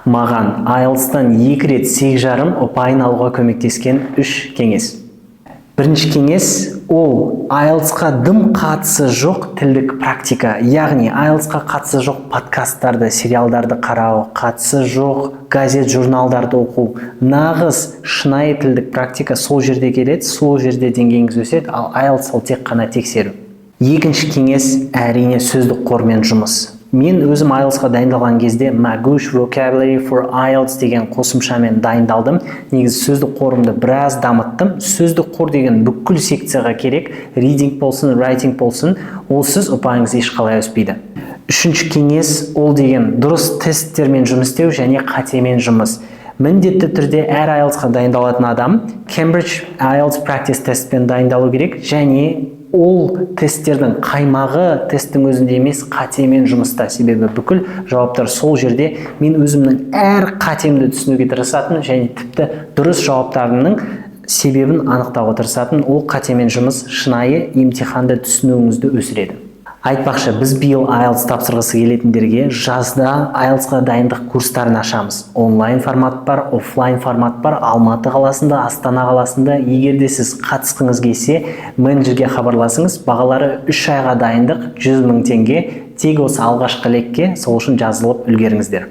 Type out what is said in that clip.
Маған IELTS-тан 2 рет 8,5 ұпайын алуға көмектескен 3 кеңес. Бірінші кеңес ол IELTS-қа дым қатысы жоқ тілдік практика, яғни IELTS-қа қатысы жоқ подкасттарды, сериалдарды қарау, қатысы жоқ газет, журналдарды оқу. Нағыз шынайы тілдік практика сол жерде келеді, сол жерде деңгейіңіз өседі, ал IELTS ол тек қана тексеру. Екінші кеңес әрине сөздік қормен жұмыс. Мен өзім IELTS-қа дайындалған кезде Magoosh Vocabulary for IELTS деген қосымшамен дайындалдым. Негізі сөздік қорымды біраз дамыттым. Сөздік қор деген бүкіл секцияға керек. Reading болсын, writing болсын, олсыз ұпайыңыз ешқалай өспейді. Үшінші кеңес ол деген дұрыс тесттермен жұмыс істеу және қатемен жұмыс. Міндетті түрде әр IELTS-қа дайындалатын адам Cambridge IELTS Practice тестпен дайындалу керек, және ол тесттердің қаймағы тесттің өзінде емес, қатемен жұмыста. Себебі бүкіл жауаптар сол жерде. Мен өзімнің әр қатемді түсінуге тырысатын және тіпті дұрыс жауаптарының себебін анықтауға тырысатын. Ол қатемен жұмыс шынайы емтиханды түсінуіңізді өсіреді. Айтпақшы, біз биыл IELTS тапсырғысы келетіндерге жазда IELTS-қа дайындық курстарын ашамыз. Онлайн формат бар, офлайн формат бар. Алматы қаласында, Астана қаласында. Егер де сіз қатысқыңыз келсе, менеджерге хабарласыңыз. Бағалары 3 айға дайындық 100 000 теңге. Тек осы алғашқы лекке сол үшін жазылып үлгеріңіздер.